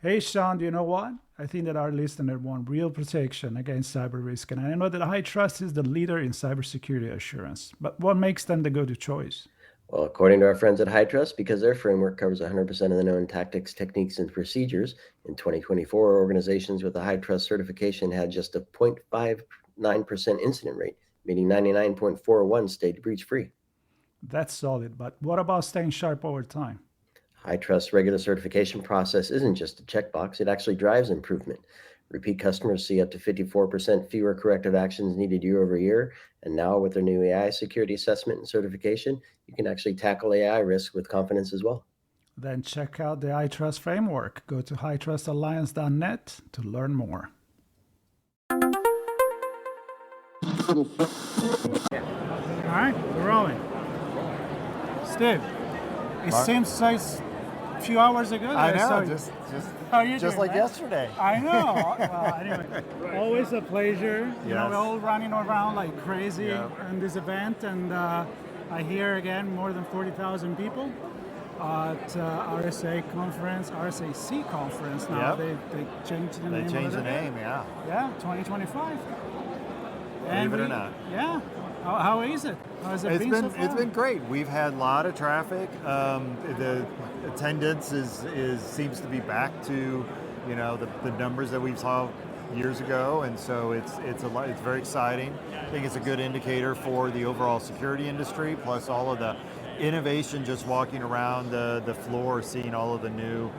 Hey, Sean, do you know what? I think that our listener want real protection against cyber risk, and I know that High Trust is the leader in cybersecurity assurance. But what makes them the go-to choice? Well, according to our friends at HITRUST, because their framework covers 100% of the known tactics, techniques, and procedures, in 2024, organizations with a HITRUST certification had just a 0.59% incident rate, meaning 99.41 stayed breach-free. That's solid, but what about staying sharp over time? HITRUST regular certification process isn't just a checkbox, it actually drives improvement. Repeat customers see up to 54% fewer corrective actions needed year over year. And now, with their new AI security assessment and certification, you can actually tackle AI risk with confidence as well. Then check out the iTrust framework. Go to hightrustalliance.net to learn more. All right, we're rolling. Steve, it seems like a few hours ago. I know, just how you just doing, like man? yesterday. I know. Well, anyway, always a pleasure. You know, Yes. we're all running around like crazy Yeah. in this event, and I hear again more than 40,000 people at RSA conference, RSAC conference now. Yep. They changed the They name. changed of the it. name, yeah. Yeah, 2025 Believe it or not. Yeah. How is it? How has it It's been been so far? it's been great. We've had a lot of traffic. The attendance is seems to be back to, the numbers that we saw years ago, and so it's a lot. It's very exciting. I think it's a good indicator for the overall security industry. Plus all of the innovation, just walking around the floor, seeing all of the new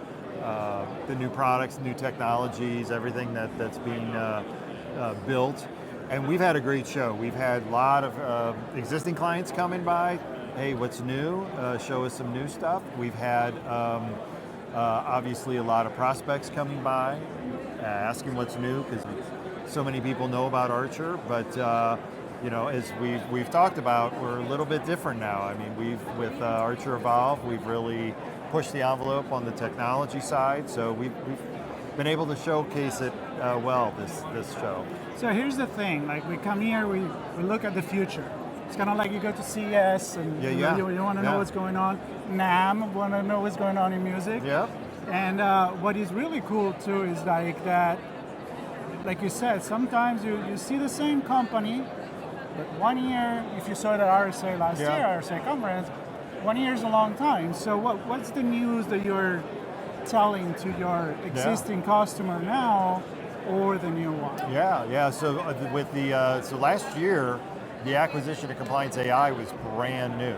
products, new technologies, everything that's being built. And we've had a great show. We've had a lot of existing clients coming by. Hey, what's new? Show us some new stuff. We've had obviously a lot of prospects coming by, asking what's new, because so many people know about Archer. But as we've talked about, we're a little bit different now. I mean, with Archer Evolve, we've really pushed the envelope on the technology side. So we've been able to showcase it well this show. So here's the thing, like we come here, we look at the future. It's kind of like you go to CES and you want to know what's going on. NAMM, want to know what's going on in music. Yeah. And what is really cool too is like that, like you said, sometimes you see the same company, but 1 year, if you saw it at RSA last year, RSA conference, 1 year is a long time. So what's the news that you're telling to your existing customer now, or the new one? Yeah. So with so last year, the acquisition of Compliance.ai was brand new.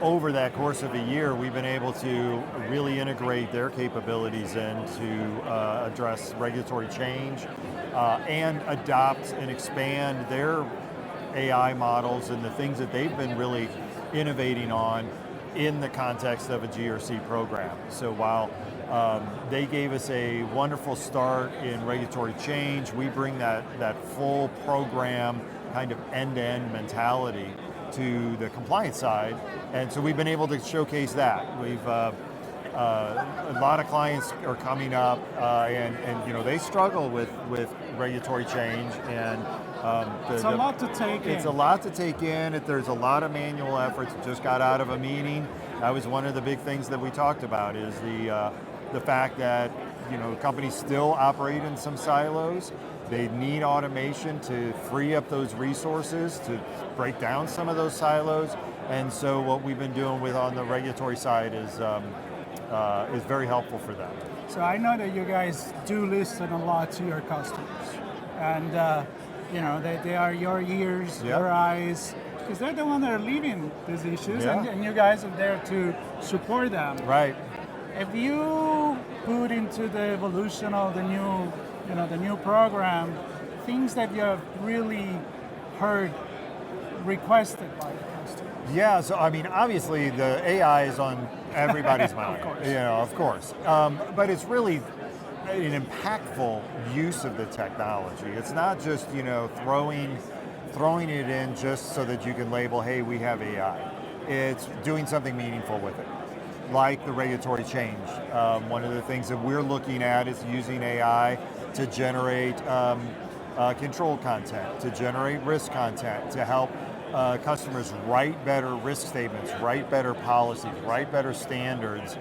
Over that course of a year, we've been able to really integrate their capabilities in to address regulatory change and adopt and expand their AI models and the things that they've been really innovating on in the context of a GRC program. So while they gave us a wonderful start in regulatory change, we bring that full program kind of end-to-end mentality to the compliance side, and so we've been able to showcase that. We've a lot of clients are coming up, and they struggle with regulatory change, and it's a lot to take in. It's a lot to take in. There's a lot of manual efforts. Just got out of a meeting. That was one of the big things that we talked about, is the fact that companies still operate in some silos. They need automation to free up those resources to break down some of those silos. And so what we've been doing on the regulatory side is very helpful for them. So I know that you guys do listen a lot to your customers, and they are your ears, your eyes, because they're the ones that are leading these issues, and you guys are there to support them. Right. If you put into the evolution of the new program, things that you have really heard requested by the customers. Yeah, so I mean, obviously the AI is on everybody's mind. Of course. But it's really an impactful use of the technology. It's not just throwing it in just so that you can label, hey, we have AI. It's doing something meaningful with it, like the regulatory change. One of the things that we're looking at is using AI to generate control content, to generate risk content, to help customers write better risk statements, write better policies, write better standards,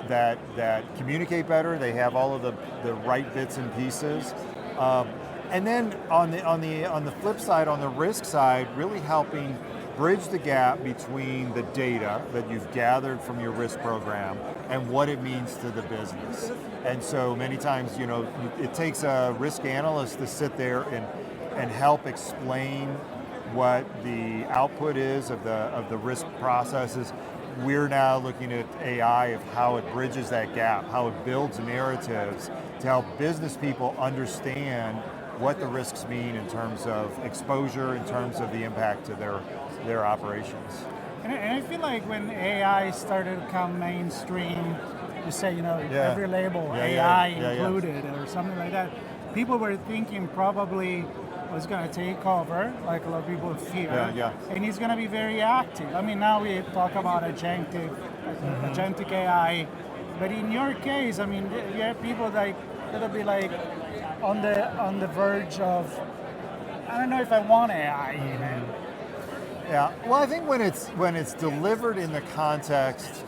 that communicate better. They have all of the right bits and pieces. And then on the flip side, on the risk side, really helping bridge the gap between the data that you've gathered from your risk program and what it means to the business. And so many times, it takes a risk analyst to sit there and help explain what the output is of the risk processes. We're now looking at AI of how it bridges that gap, how it builds narratives to help business people understand what the risks mean in terms of exposure, in terms of the impact to their operations. And I feel like when AI started to come mainstream, you say, every label, AI included, or something like that, people were thinking probably was going to take over, like a lot of people fear, and he's going to be very active. I mean, now we talk about agentic AI, but in your case, I mean, you have people that'll be like on the verge of, I don't know if I want AI even. Yeah, well, I think when it's delivered in the context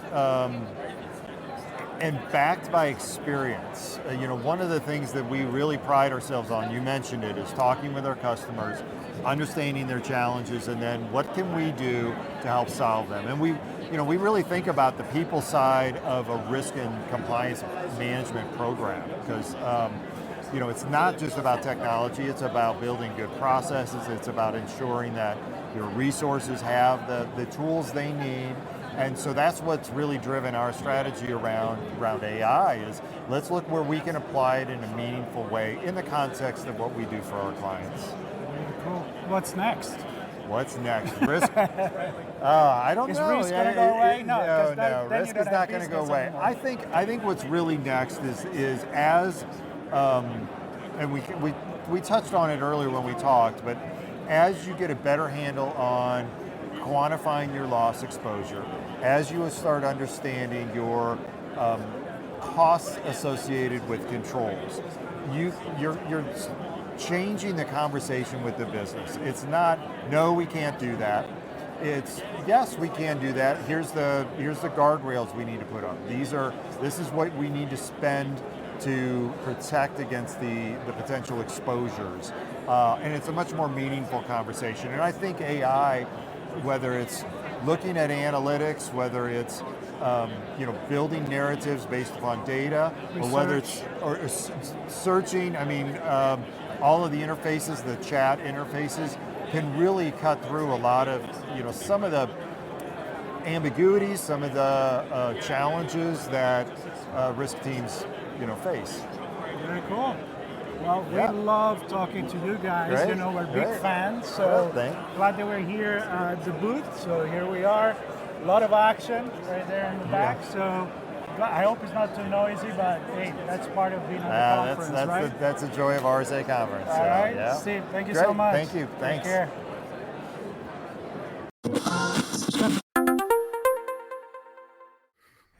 and backed by experience, one of the things that we really pride ourselves on, you mentioned it, is talking with our customers, understanding their challenges, and then what can we do to help solve them. And we really think about the people side of a risk and compliance management program, because it's not just about technology, it's about building good processes, it's about ensuring that your resources have the tools they need. And so that's what's really driven our strategy around AI is let's look where we can apply it in a meaningful way in the context of what we do for our clients. Very cool. What's next? What's next? Risk? I don't know. Is risk going to go away? No. Risk is not going to go away. Anymore. I think what's really next is as, and we touched on it earlier when we talked, but as you get a better handle on quantifying your loss exposure, as you start understanding your costs associated with controls, you're changing the conversation with the business. It's not, no, we can't do that. It's, yes, we can do that. Here's the guardrails we need to put up. This is what we need to spend to protect against the potential exposures. And it's a much more meaningful conversation. And I think AI, whether it's looking at analytics, whether it's building narratives based upon data, or whether it's searching, all of the interfaces, the chat interfaces, can really cut through a lot of some of the ambiguities, some of the challenges that risk teams face. Very cool. Well, we love talking to you guys. Great. We're big fans. So glad that we're here at the booth. So here we are. A lot of action right there in the back. So I hope it's not too noisy, but hey, that's part of being at the conference, right? That's the joy of RSA conference. All right, Steve, thank you so much. Thank you. Thanks. Take care.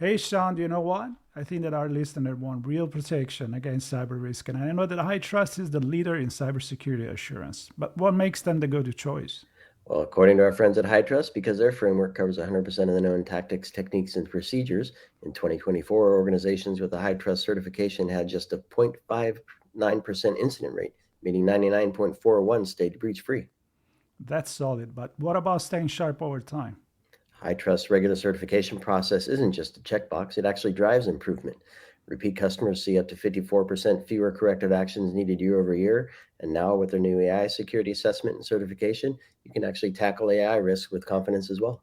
Hey, Sean, do you know what? I think that our listener want real protection against cyber risk, and I know that HITRUST is the leader in cybersecurity assurance. But what makes them the go-to choice? Well, according to our friends at HITRUST, because their framework covers 100% of the known tactics, techniques, and procedures, in 2024, organizations with a HITRUST certification had just a 0.59% incident rate, meaning 99.41 stayed breach-free. That's solid, but what about staying sharp over time? HITRUST regular certification process isn't just a checkbox, it actually drives improvement. Repeat customers see up to 54% fewer corrective actions needed year over year, and now with their new AI security assessment and certification, you can actually tackle AI risk with confidence as well.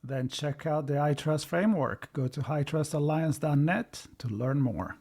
Then check out the HITRUST framework. Go to hitrustalliance.net to learn more.